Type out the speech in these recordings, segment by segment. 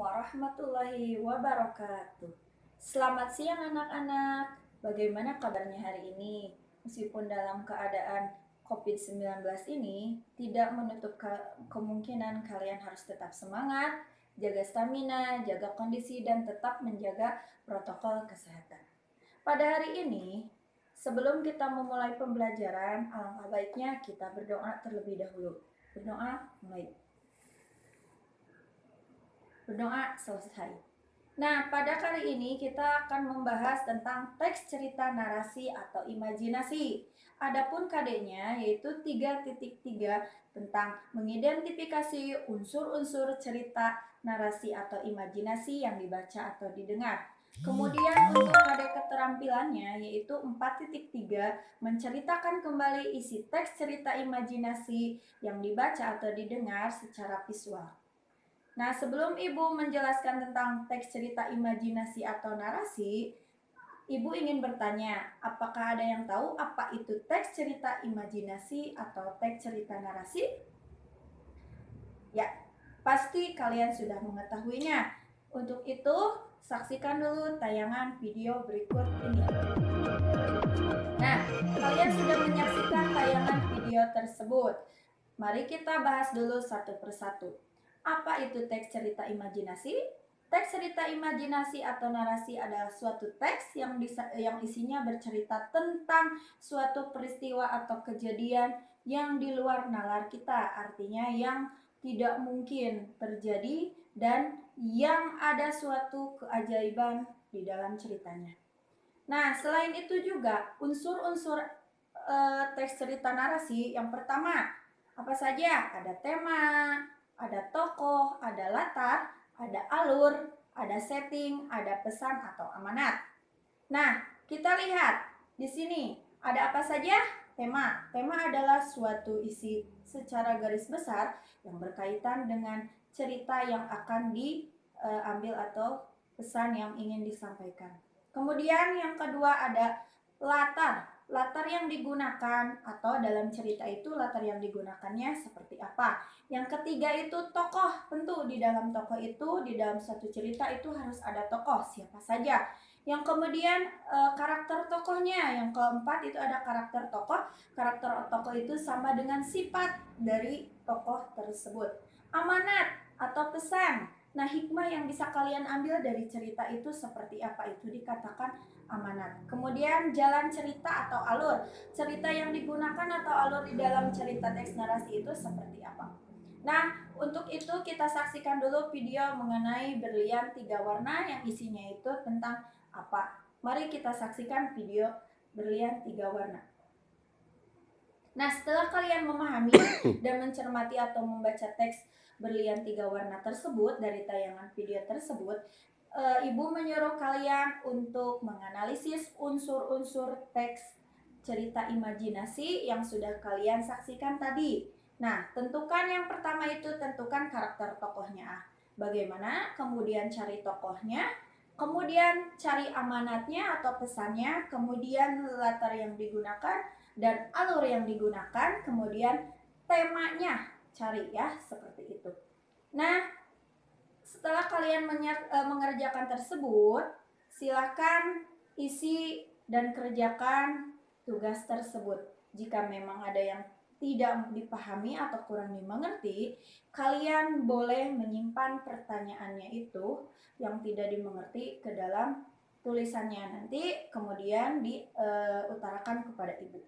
warahmatullahi wabarakatuh. Selamat siang anak-anak. Bagaimana kabarnya hari ini? Meskipun dalam keadaan COVID-19 ini tidak menutup kemungkinan kalian harus tetap semangat, jaga stamina, jaga kondisi, dan tetap menjaga protokol kesehatan. Pada hari ini, sebelum kita memulai pembelajaran, alangkah baiknya kita berdoa terlebih dahulu. Berdoa mulai. Berdoa selesai. Nah, pada kali ini kita akan membahas tentang teks cerita narasi atau imajinasi. Adapun KD-nya yaitu 3.3 tentang mengidentifikasi unsur-unsur cerita narasi atau imajinasi yang dibaca atau didengar. Kemudian untuk KD keterampilannya yaitu 4.3 menceritakan kembali isi teks cerita imajinasi yang dibaca atau didengar secara visual. Nah, sebelum Ibu menjelaskan tentang teks cerita imajinasi atau narasi, Ibu ingin bertanya, apakah ada yang tahu apa itu teks cerita imajinasi atau teks cerita narasi? Ya, pasti kalian sudah mengetahuinya. Untuk itu, saksikan dulu tayangan video berikut ini. Nah, kalian sudah menyaksikan tayangan video tersebut. Mari kita bahas dulu satu persatu. Apa itu teks cerita imajinasi? Teks cerita imajinasi atau narasi adalah suatu teks yang isinya bercerita tentang suatu peristiwa atau kejadian yang di luar nalar kita, artinya yang tidak mungkin terjadi dan yang ada suatu keajaiban di dalam ceritanya. Nah, selain itu juga unsur-unsur teks cerita narasi yang pertama, apa saja? Ada tema, ada tokoh, ada latar, ada alur, ada setting, ada pesan atau amanat. Nah, kita lihat di sini ada apa saja? Tema. Tema adalah suatu isi secara garis besar yang berkaitan dengan cerita yang akan diambil atau pesan yang ingin disampaikan. Kemudian yang kedua ada latar. Latar yang digunakan atau dalam cerita itu latar yang digunakannya seperti apa. Yang ketiga itu tokoh. Tentu di dalam tokoh itu, di dalam suatu cerita itu harus ada tokoh, siapa saja. Yang kemudian karakter tokohnya. Yang keempat itu ada karakter tokoh. Karakter tokoh itu sama dengan sifat dari tokoh tersebut. Amanat atau pesan. Nah, hikmah yang bisa kalian ambil dari cerita itu seperti apa? Itu dikatakan amanat. Kemudian jalan cerita atau alur. Cerita yang digunakan atau alur di dalam cerita teks narasi itu seperti apa? Nah, untuk itu kita saksikan dulu video mengenai berlian 3 warna yang isinya itu tentang apa. Mari kita saksikan video berlian 3 warna. Nah, setelah kalian memahami dan mencermati atau membaca teks berlian 3 warna tersebut dari tayangan video tersebut, Ibu menyuruh kalian untuk menganalisis unsur-unsur teks cerita imajinasi yang sudah kalian saksikan tadi. Nah, tentukan yang pertama itu tentukan karakter tokohnya. Bagaimana? Kemudian cari tokohnya, kemudian cari amanatnya atau pesannya, kemudian latar yang digunakan dan alur yang digunakan, kemudian temanya cari ya, seperti itu. Nah, setelah kalian mengerjakan tersebut, silakan isi dan kerjakan tugas tersebut. Jika memang ada yang tidak dipahami atau kurang dimengerti, kalian boleh menyimpan pertanyaannya itu yang tidak dimengerti ke dalam tulisannya nanti, kemudian diutarakan kepada ibu.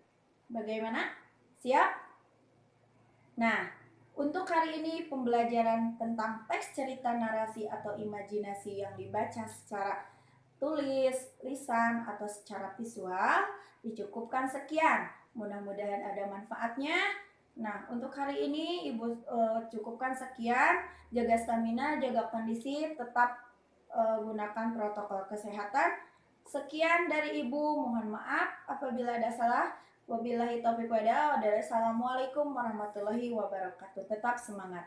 Bagaimana? Siap? Nah, untuk hari ini pembelajaran tentang teks cerita narasi atau imajinasi yang dibaca secara tulis, lisan, atau secara visual dicukupkan sekian. Mudah-mudahan ada manfaatnya. Nah, untuk hari ini Ibu cukupkan sekian. Jaga stamina, jaga kondisi, tetap gunakan protokol kesehatan. Sekian dari Ibu, mohon maaf apabila ada salah. Wabillahi taufiq wal hidayah. Wassalamualaikum warahmatullahi wabarakatuh. Tetap semangat.